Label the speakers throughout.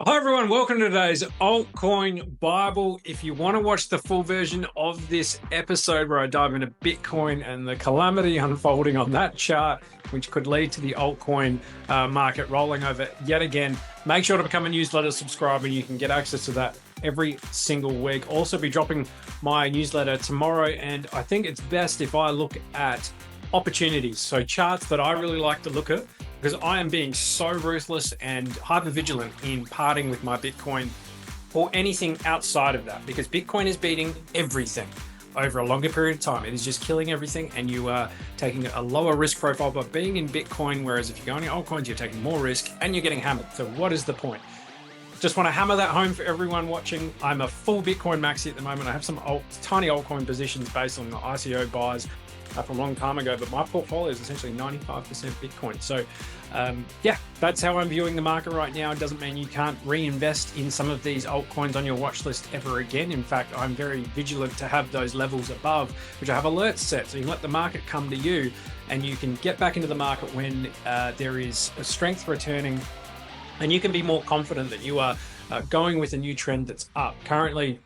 Speaker 1: Hi everyone, welcome to today's Altcoin Bible. If you want to watch the full version of this episode where I dive into Bitcoin and the calamity unfolding on that chart, which could lead to the altcoin market rolling over yet again, make sure to become a newsletter subscriber. You can get access to that every single week. Also be dropping my newsletter tomorrow, and I think it's best if I look at opportunities. So charts that I really like to look at, because I am being so ruthless and hyper vigilant in parting with my Bitcoin or anything outside of that, because Bitcoin is beating everything over a longer period of time. It is just killing everything, and you are taking a lower risk profile by being in Bitcoin, whereas if you're going in altcoins, you're taking more risk and you're getting hammered. So what is the point? Just want to hammer that home for everyone watching. I'm a full Bitcoin maxi at the moment. I have some tiny altcoin positions based on the ICO buys from a long time ago, but my portfolio is essentially 95% Bitcoin. So yeah, that's how I'm viewing the market right now. It doesn't mean you can't reinvest in some of these altcoins on your watch list ever again. In fact, I'm very vigilant to have those levels above, which I have alerts set. So you can let the market come to you, and you can get back into the market when there is a strength returning, and you can be more confident that you are going with a new trend that's up. Currently,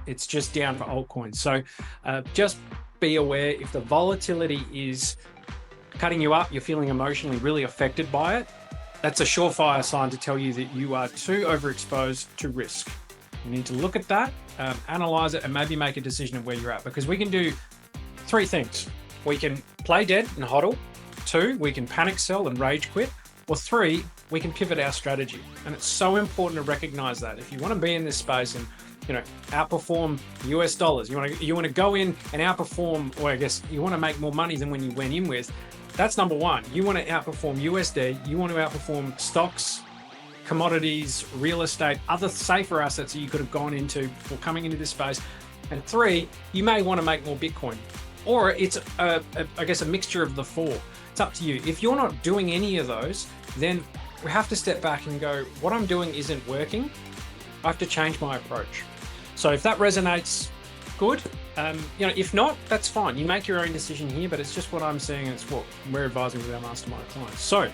Speaker 1: it's just down for altcoins. So just be aware, if the volatility is cutting you up, you're feeling emotionally really affected by it, that's a surefire sign to tell you that you are too overexposed to risk. You need to look at that, analyze it, and maybe make a decision of where you're at, because we can do three things. We can play dead and hodl. Two, we can panic sell and rage quit. Or three, we can pivot our strategy. And it's so important to recognize that. If you want to be in this space and outperform US dollars, you want to go in and outperform, or I guess you want to make more money than when you went in with, that's number one. You want to outperform USD, you want to outperform stocks, commodities, real estate, other safer assets that you could have gone into before coming into this space. And three, you may want to make more Bitcoin. Or it's, I guess, a mixture of the four. It's up to you. If you're not doing any of those, then we have to step back and go, what I'm doing isn't working. I have to change my approach. So if that resonates, good. If not, that's fine. You make your own decision here, but it's just what I'm seeing. It's what we're advising with our mastermind clients. So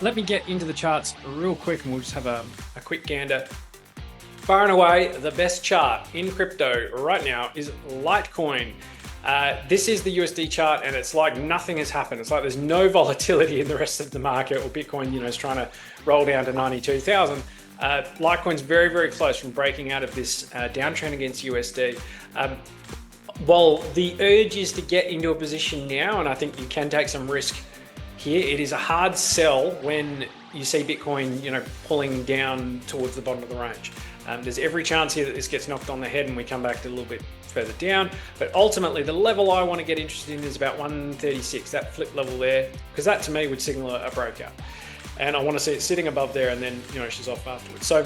Speaker 1: let me get into the charts real quick, and we'll just have a quick gander. Far and away, the best chart in crypto right now is Litecoin. This is the USD chart, and it's like nothing has happened. It's like there's no volatility in the rest of the market, or Bitcoin, is trying to roll down to 92,000. Litecoin's very, very close from breaking out of this downtrend against USD. While the urge is to get into a position now, and I think you can take some risk here, it is a hard sell when you see Bitcoin, pulling down towards the bottom of the range. There's every chance here that this gets knocked on the head and we come back to a little bit further down. But ultimately, the level I want to get interested in is about 136, that flip level there, because that to me would signal a breakout. And I want to see it sitting above there, and then she's off afterwards. So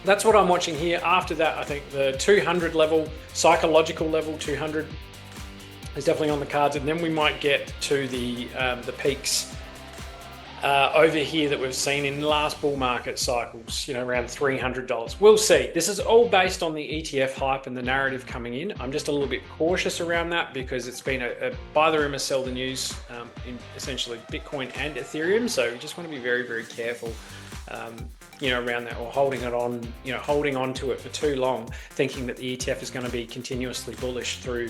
Speaker 1: that's what I'm watching here. After that, I think the 200 level, psychological level 200 is definitely on the cards, and then we might get to the peaks over here that we've seen in last bull market cycles, around $300. We'll see. This is all based on the ETF hype and the narrative coming in. I'm just a little bit cautious around that, because it's been a buy the rumor, sell the news in essentially Bitcoin and Ethereum. So you just want to be very, very careful, around that, or holding on to it for too long, thinking that the ETF is going to be continuously bullish through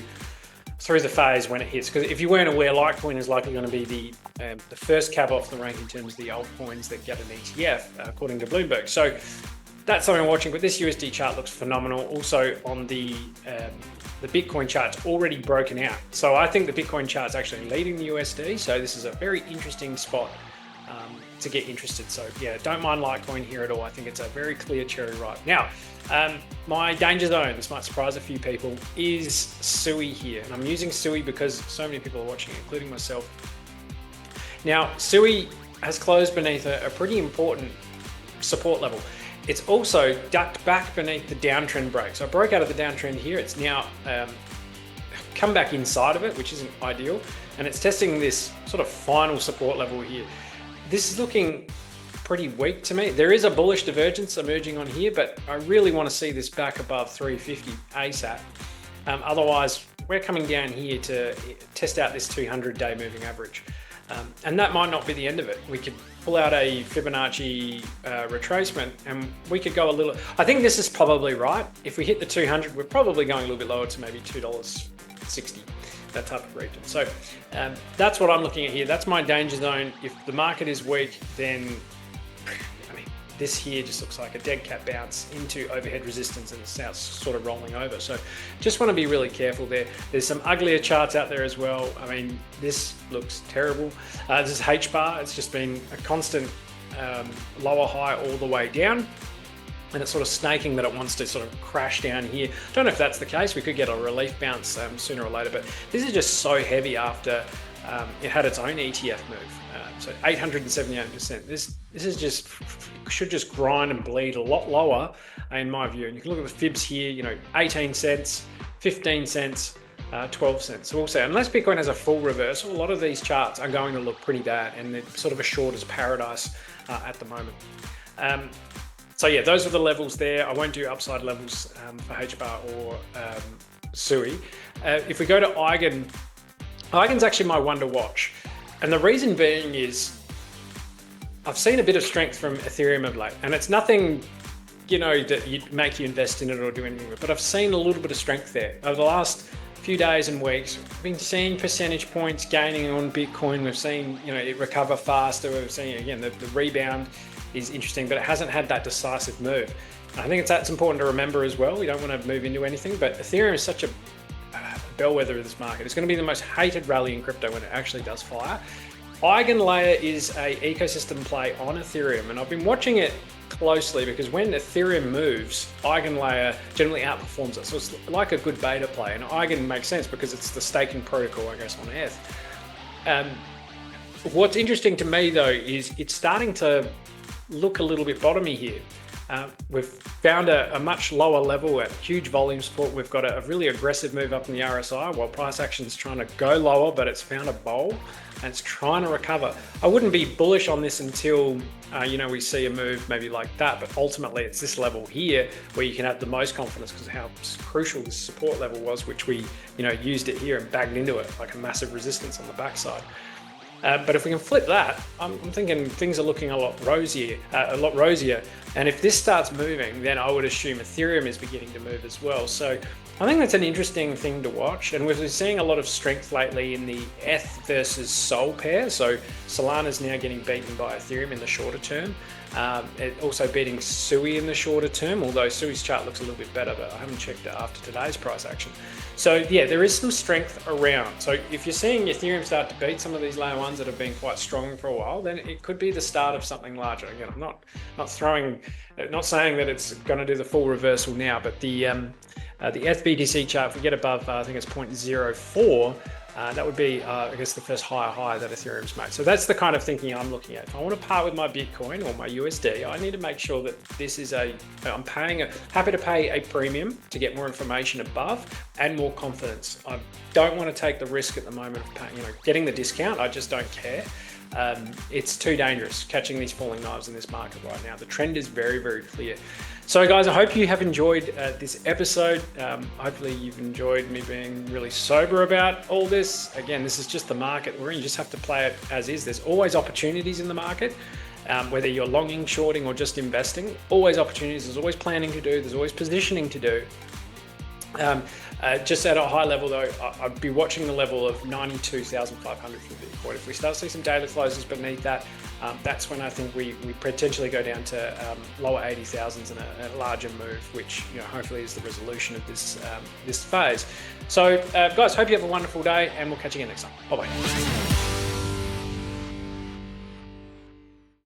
Speaker 1: the phase when it hits. Because if you weren't aware, Litecoin is likely going to be the first cab off the rank in terms of the altcoins that get an ETF, according to Bloomberg. So that's something I'm watching. But this USD chart looks phenomenal. Also on the Bitcoin chart's already broken out. So I think the Bitcoin chart's actually leading the USD. So this is a very interesting spot to get interested. So yeah, don't mind Litecoin here at all. I think it's a very clear cherry ripe. Now, my danger zone, this might surprise a few people, is SUI here. And I'm using SUI because so many people are watching, including myself. Now, SUI has closed beneath a pretty important support level. It's also ducked back beneath the downtrend break. So I broke out of the downtrend here. It's now come back inside of it, which isn't ideal. And it's testing this sort of final support level here. This is looking pretty weak to me. There is a bullish divergence emerging on here, but I really want to see this back above 350 ASAP. Otherwise, we're coming down here to test out this 200-day moving average. And that might not be the end of it. We could pull out a Fibonacci retracement, and we could go a little. I think this is probably right. If we hit the 200, we're probably going a little bit lower to maybe $2.60, that type of region. So that's what I'm looking at here. That's my danger zone. If the market is weak, then this here just looks like a dead cat bounce into overhead resistance, and it's now sort of rolling over. So just want to be really careful there. There's some uglier charts out there as well. I mean, this looks terrible. This is H bar. It's just been a constant lower high all the way down, and it's sort of snaking that it wants to sort of crash down here. Don't know if that's the case. We could get a relief bounce sooner or later, but this is just so heavy after it had its own ETF move. So 878%. This is just, should just grind and bleed a lot lower in my view. And you can look at the fibs here, you know, 18 cents, 15 cents, 12 cents. So we'll see, unless Bitcoin has a full reversal, a lot of these charts are going to look pretty bad, and they're sort of a short as paradise at the moment. So yeah, those are the levels there. I won't do upside levels for HBAR or SUI. If we go to EIGEN, EIGEN's actually my one to watch. And the reason being is I've seen a bit of strength from Ethereum of late, and it's nothing, you know, that you'd make you invest in it or do anything with, but I've seen a little bit of strength there. Over the last few days and weeks, we've been seeing percentage points gaining on Bitcoin. We've seen, you know, it recover faster. We've seen, again, the rebound is interesting, but it hasn't had that decisive move. And I think that's important to remember as well. We don't want to move into anything, but Ethereum is such a bellwether of this market. It's going to be the most hated rally in crypto when it actually does fire. EigenLayer is a ecosystem play on Ethereum, and I've been watching it closely because when Ethereum moves, EigenLayer generally outperforms it. So it's like a good beta play, and Eigen makes sense because it's the staking protocol, I guess, on ETH. What's interesting to me though is it's starting to look a little bit bottomy here. We've found a much lower level at huge volume support. We've got a really aggressive move up in the RSI while price action's trying to go lower, but it's found a bowl and it's trying to recover. I wouldn't be bullish on this until you know, we see a move maybe like that, but ultimately it's this level here where you can have the most confidence because of how crucial this support level was, which we, you know, used it here and bagged into it like a massive resistance on the backside. But if we can flip that, I'm thinking things are looking a lot rosier. And if this starts moving, then I would assume Ethereum is beginning to move as well. So I think that's an interesting thing to watch. And we've been seeing a lot of strength lately in the ETH versus Sol pair. So Solana's now getting beaten by Ethereum in the shorter term. It also beating SUI in the shorter term, although SUI's chart looks a little bit better, but I haven't checked it after today's price action. So yeah, there is some strength around. So if you're seeing Ethereum start to beat some of these lower ones that have been quite strong for a while, then it could be the start of something larger. Again, I'm not saying that it's going to do the full reversal now, but the FBTC chart, if we get above, I think it's 0.04, that would be, I guess, the first higher high that Ethereum's made. So that's the kind of thinking I'm looking at. If I want to part with my Bitcoin or my USD, I need to make sure that this is happy to pay a premium to get more information above and more confidence. I don't want to take the risk at the moment of paying, getting the discount. I just don't care. It's too dangerous catching these falling knives in this market right now. The trend is very, very clear. So guys, I hope you have enjoyed this episode. Hopefully you've enjoyed me being really sober about all this. Again, this is just the market we're in. You just have to play it as is. There's always opportunities in the market, whether you're longing, shorting, or just investing. Always opportunities. There's always planning to do. There's always positioning to do. Just at a high level though, I'd be watching the level of 92,500 for Bitcoin. If we start to see some daily closes beneath that, that's when I think we potentially go down to lower 80,000s and a larger move, which hopefully is the resolution of this phase. So guys, hope you have a wonderful day, and we'll catch you again next time. Bye bye.